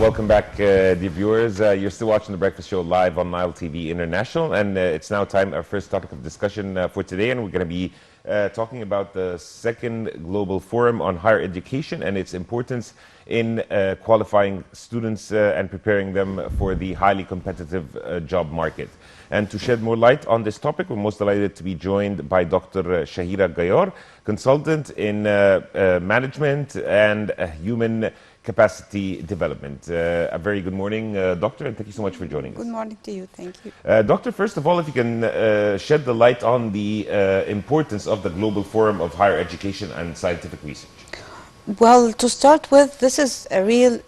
Welcome back, dear viewers. You're still watching The Breakfast Show live on Nile TV International, and it's now time, our first topic of discussion for today, and we're going to be talking about the second Global Forum on Higher Education and its importance in qualifying students and preparing them for the highly competitive job market. And to shed more light on this topic, we're most delighted to be joined by Dr. Shahira Gayyar, consultant in management and human capacity development. A very good morning, Doctor, and thank you so much for joining us. Good morning to you. Thank you. Doctor, first of all, if you can shed the light on the importance of the Global Forum of Higher Education and Scientific Research. Well, to start with, this is a real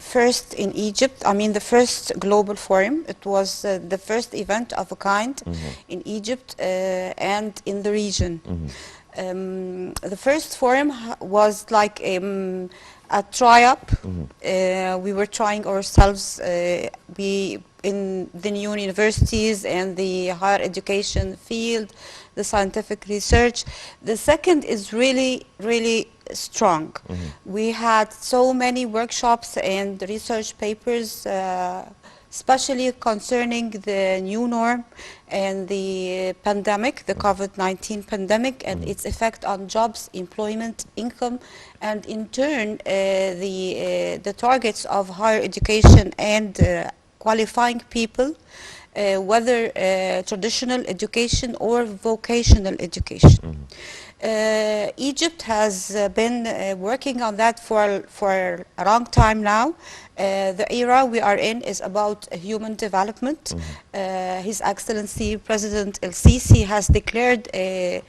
first in Egypt. I mean, the first global forum. It was the first event of a kind in Egypt and in the region. The first forum was like a try-up. We were trying ourselves in the new universities and the higher education field, the scientific research. The second is really strong. We had so many workshops and research papers, especially concerning the new norm and the pandemic, the COVID-19 pandemic, and its effect on jobs, employment, income, and in turn the targets of higher education and qualifying people, whether traditional education or vocational education. Egypt has been working on that for a long time now. The era we are in is about human development. His Excellency President El-Sisi has declared the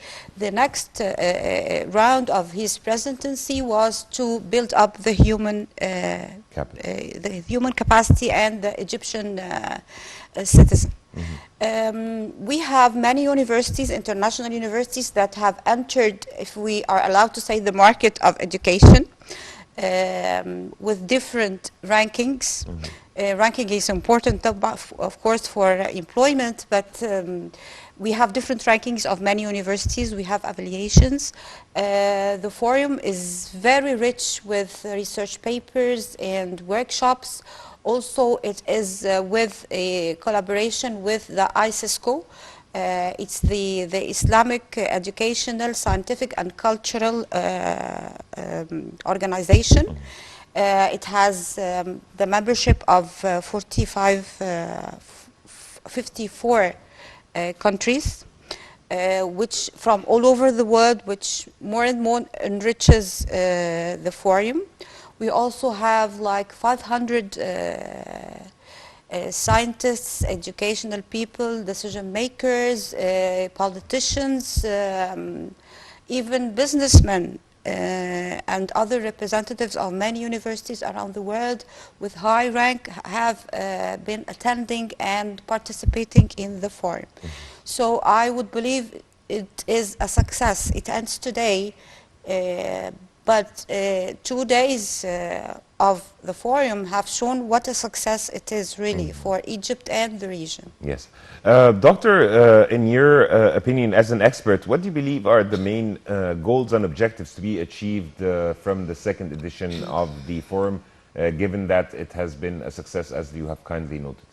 next round of his presidency was to build up the human capacity and the Egyptian citizen. We have many universities, international universities, that have entered, if we are allowed to say, the market of education with different rankings. Ranking is important, of course, for employment, but we have different rankings of many universities. We have affiliations. The forum is very rich with research papers and workshops. Also, it is with a collaboration with the ISISCO. It's the Islamic Educational, Scientific and Cultural Organization. It has the membership of 54 countries, which from all over the world, which more and more enriches the forum. We also have like 500 scientists, educational people, decision makers, politicians, even businessmen and other representatives of many universities around the world with high rank have been attending and participating in the forum. So I would believe it is a success. It ends today. But 2 days of the forum have shown what a success it is really for Egypt and the region. Yes. Doctor, in your opinion, as an expert, what do you believe are the main goals and objectives to be achieved from the second edition of the forum, given that it has been a success, as you have kindly noted?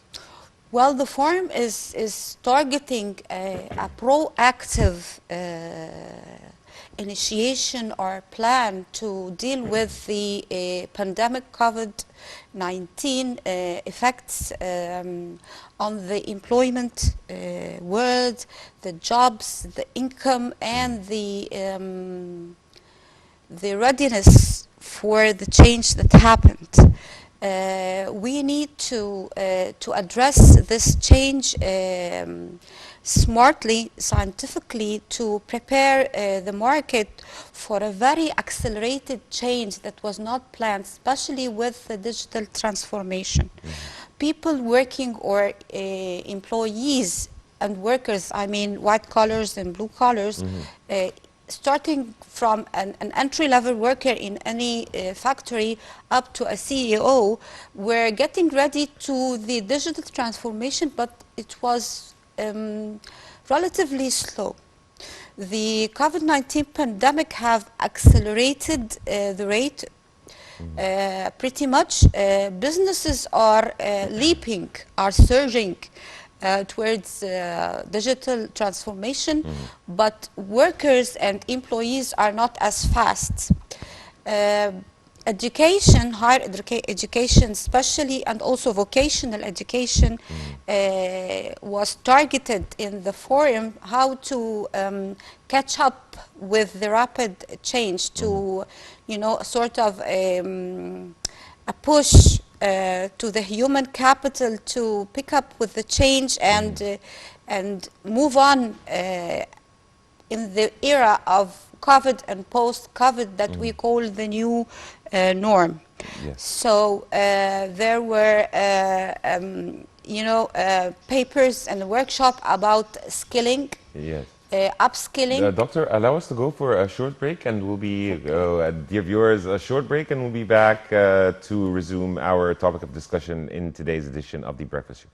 Well, the forum is targeting a proactive initiation or plan to deal with the pandemic COVID-19 effects on the employment world, the jobs, the income, and the readiness for the change that happened. We need to address this change smartly, scientifically, to prepare the market for a very accelerated change that was not planned, especially with the digital transformation. People working or employees and workers, I mean white collars and blue collars, starting from an entry-level worker in any factory up to a CEO, were getting ready to the digital transformation, but it was relatively slow. The COVID-19 pandemic have accelerated the rate pretty much businesses are are surging towards digital transformation, but workers and employees are not as fast. Uh, Education, higher education especially, and also vocational education was targeted in the forum how to catch up with the rapid change to, you know, sort of a push to the human capital to pick up with the change and move on in the era of COVID and post-COVID that we call the new norm. Yes. So there were, you know, papers and workshop about skilling, Yes. upskilling. Doctor, allow us to go for a short break, and we'll be, dear viewers, a short break, and we'll be back to resume our topic of discussion in today's edition of The Breakfast Show.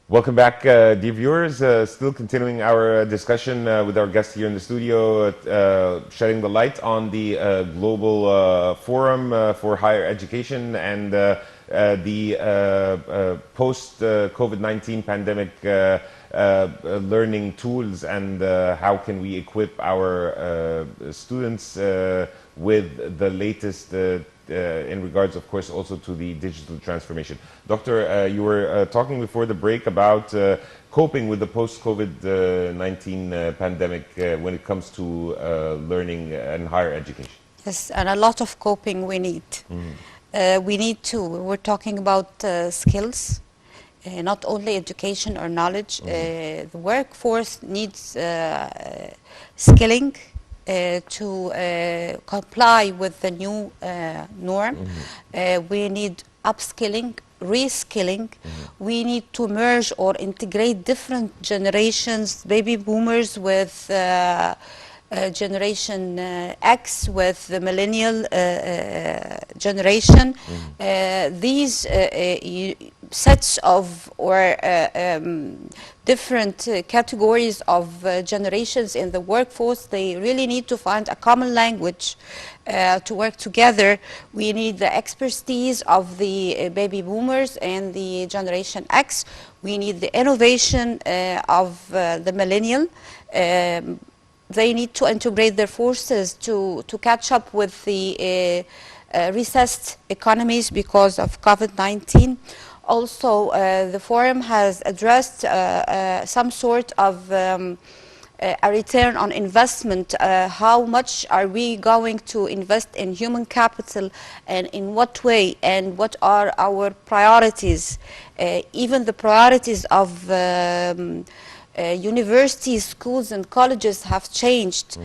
Welcome back, dear viewers. Still continuing our discussion with our guest here in the studio, shedding the light on the Global Forum for Higher Education and the post-COVID-19 pandemic learning tools, and how can we equip our students with the latest in regards, of course, also to the digital transformation. Doctor, you were talking before the break about coping with the post-COVID-19 pandemic when it comes to learning and higher education. Yes, and a lot of coping we need. We need to, we're talking about skills, not only education or knowledge. The workforce needs skilling to comply with the new norm. We need upskilling, reskilling. We need to merge or integrate different generations, baby boomers with Generation X, with the millennial generation. These sets of or different categories of generations in the workforce, they really need to find a common language to work together. We need the expertise of the baby boomers and the Generation X. We need the innovation of the millennial. They need to integrate their forces to catch up with the recessed economies because of COVID-19. Also, the forum has addressed some sort of a return on investment. How much are we going to invest in human capital, and in what way, and what are our priorities? Even the priorities of universities, schools and colleges have changed.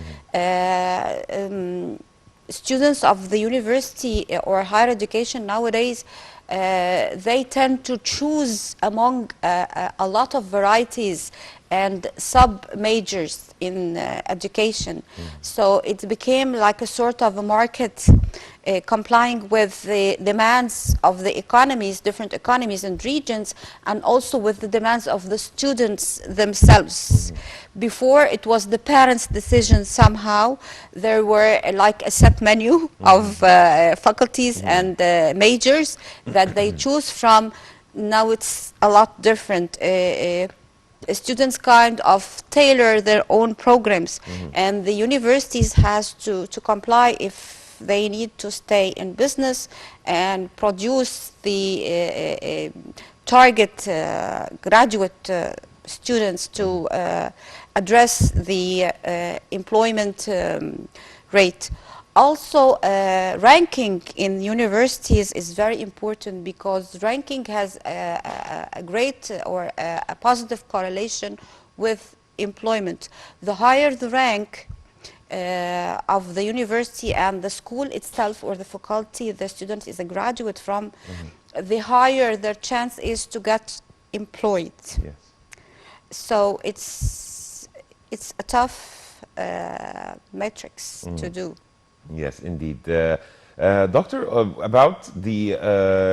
Students of the university or higher education nowadays, they tend to choose among a lot of varieties and sub-majors in education. So it became like a sort of a market complying with the demands of the economies, different economies and regions, and also with the demands of the students themselves. Before, it was the parents' decision somehow. There were like a set menu of faculties and majors that they choose from. Now it's a lot different. Students kind of tailor their own programs, and the universities has to comply if they need to stay in business and produce the target graduate students to address the employment rate. Also, ranking in universities is very important because ranking has a great or a positive correlation with employment. The higher the rank of the university and the school itself or the faculty the student is a graduate from, the higher their chance is to get employed. Yes. So it's a tough metrics to do. Yes, indeed. Doctor, about the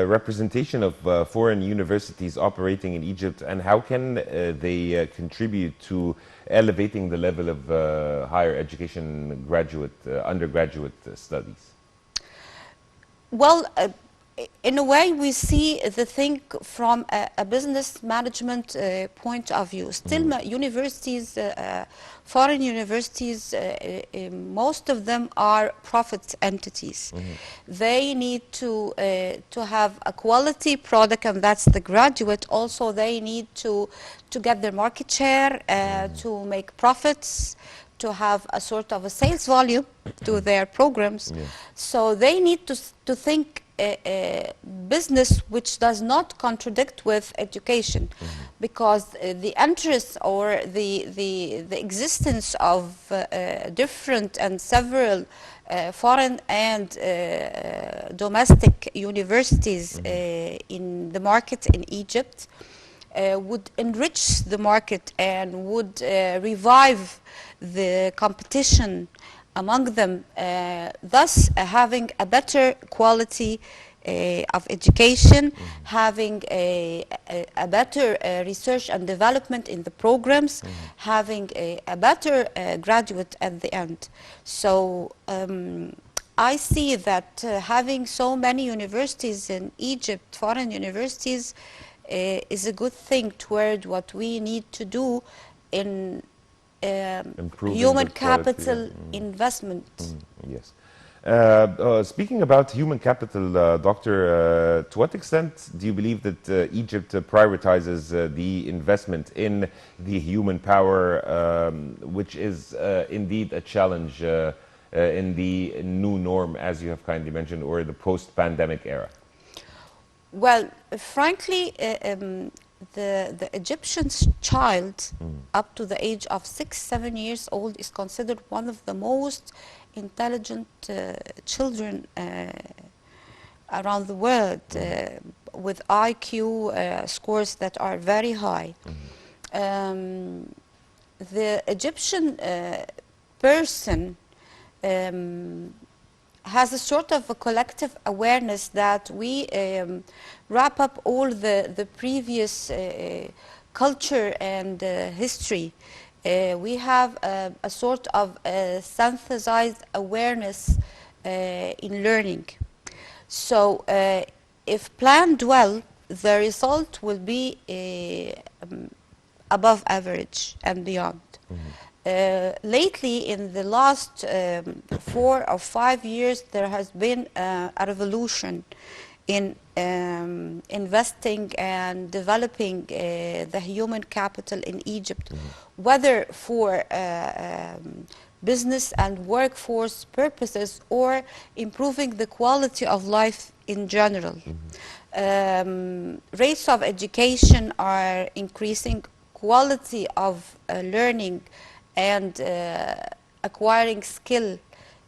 representation of foreign universities operating in Egypt, and how can they contribute to elevating the level of higher education graduate, undergraduate studies? Well, in a way, we see the thing from a business management point of view. Still, universities, foreign universities, most of them are profit entities. They need to have a quality product, and that's the graduate. Also, they need to get their market share, to make profits, to have a sort of a sales volume to their programs. Yeah. So they need to think business which does not contradict with education, because the interest or the existence of different and several foreign and domestic universities in the market in Egypt would enrich the market and would revive the competition among them, thus having a better quality of education, having a better research and development in the programs, having a better graduate at the end. So I see that having so many universities in Egypt, foreign universities, is a good thing toward what we need to do in Improving human the quality, capital investment. Yes. Speaking about human capital, Doctor, to what extent do you believe that Egypt prioritizes the investment in the human power, which is indeed a challenge in the new norm, as you have kindly mentioned, or the post-pandemic era? Well, frankly, the Egyptian child up to the age of 6, 7 years old is considered one of the most intelligent children around the world, with IQ scores that are very high. The Egyptian person has a sort of a collective awareness that we wrap up all the previous culture and history. We have a sort of synthesized awareness in learning. So if planned well, the result will be above average and beyond. Lately, in the last 4 or 5 years, there has been a revolution in investing and developing the human capital in Egypt, whether for business and workforce purposes or improving the quality of life in general. Rates of education are increasing, quality of learning and acquiring skill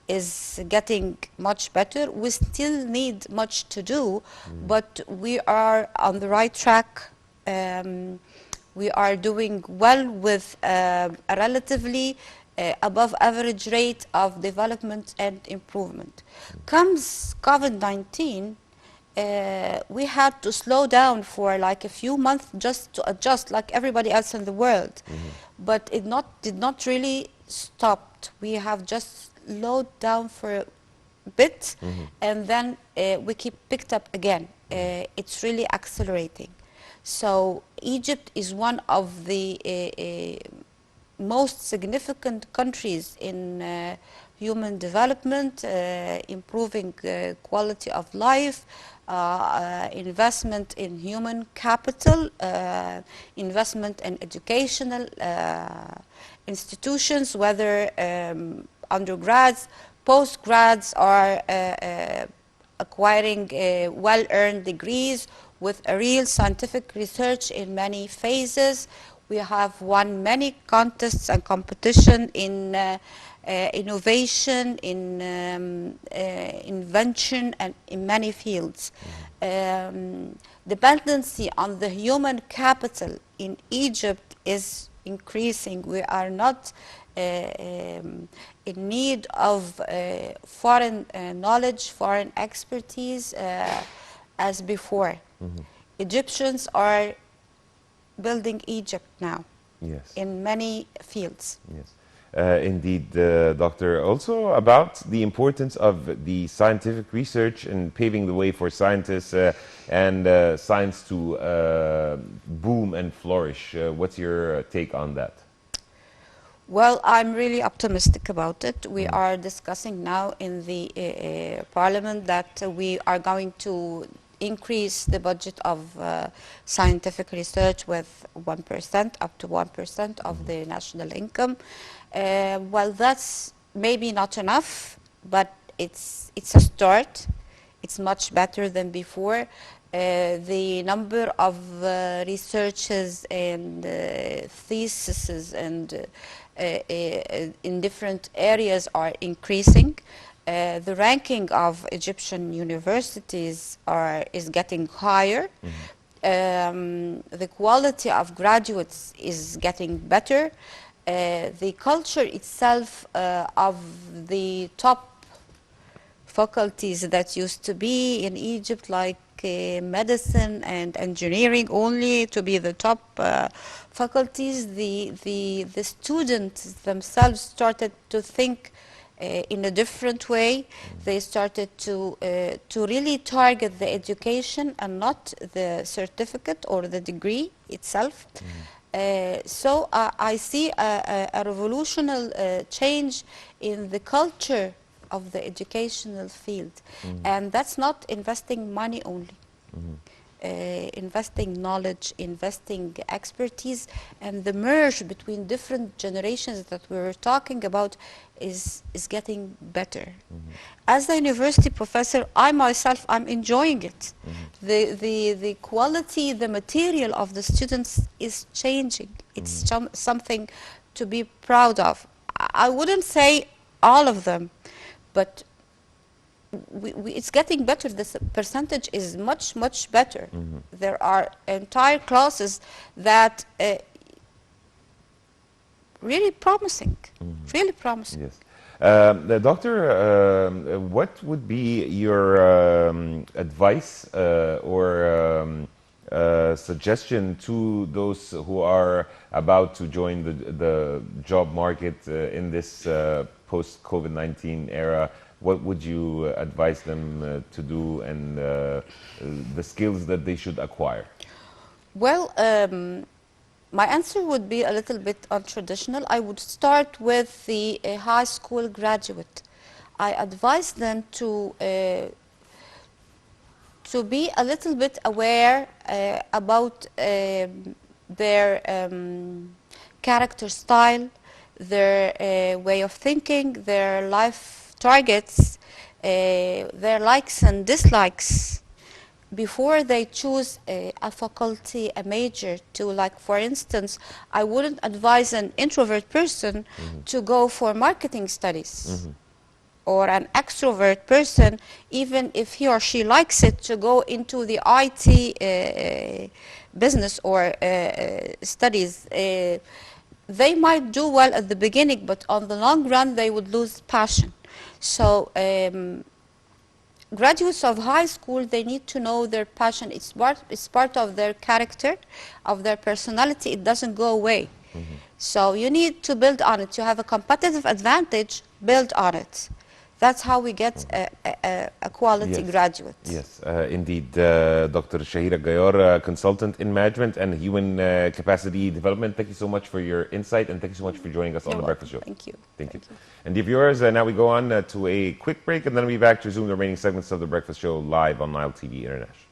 is getting much better. We still need much to do, but we are on the right track. We are doing well with a relatively above average rate of development and improvement. Comes COVID-19, we had to slow down for like a few months just to adjust like everybody else in the world. But it did not really stop. We have just slowed down for a bit, and then we picked up again. It's really accelerating. So Egypt is one of the most significant countries in human development, improving quality of life, investment in human capital, investment in educational institutions, whether undergrads, postgrads are acquiring well-earned degrees with a real scientific research in many phases. We have won many contests and competition in innovation, in invention, and in many fields. Dependency on the human capital in Egypt is increasing. We are not in need of foreign knowledge, foreign expertise as before. Egyptians are building Egypt now Yes. in many fields. Yes. Indeed, Doctor. Also about the importance of the scientific research and paving the way for scientists and science to boom and flourish. What's your take on that? Well, I'm really optimistic about it. We are discussing now in the parliament that we are going to increase the budget of scientific research with 1%, up to 1% of the national income. Well, that's maybe not enough, but it's a start. It's much better than before. The number of researches and theses and in different areas are increasing. The ranking of Egyptian universities is getting higher. The quality of graduates is getting better. The culture itself of the top faculties that used to be in Egypt, like medicine and engineering only to be the top faculties, the students themselves started to think in a different way. They started to really target the education and not the certificate or the degree itself. So I see a revolutionary change in the culture of the educational field. And that's not investing money only. Investing knowledge, investing expertise, and the merge between different generations that we were talking about is getting better. As a university professor, I myself, I'm enjoying it. The quality, the material of the students is changing. It's something to be proud of. I wouldn't say all of them, but it's getting better. This percentage is much, much better. There are entire classes that really promising, really promising. Yes. The doctor, what would be your advice or suggestion to those who are about to join the job market in this post-COVID-19 era? What would you advise them to do and the skills that they should acquire? Well, my answer would be a little bit untraditional. I would start with the high school graduate. I advise them to be a little bit aware about their character style, their way of thinking, their life targets, their likes and dislikes before they choose a faculty, a major to, like, for instance, I wouldn't advise an introvert person to go for marketing studies, or an extrovert person, even if he or she likes it, to go into the IT business or studies. They might do well at the beginning, but on the long run they would lose passion. So graduates of high school, they need to know their passion. It's part of their character, of their personality. It doesn't go away. So you need to build on it. You have a competitive advantage, build on it. That's how we get a quality Yes. graduate. Yes, indeed. Dr. Shahira Gayyar, consultant in management and human capacity development. Thank you so much for your insight, and thank you so much for joining us on You're The Breakfast Show. welcome. Thank you. Thank you. And dear viewers, now we go on to a quick break, and then we'll be back to resume the remaining segments of The Breakfast Show live on Nile TV International.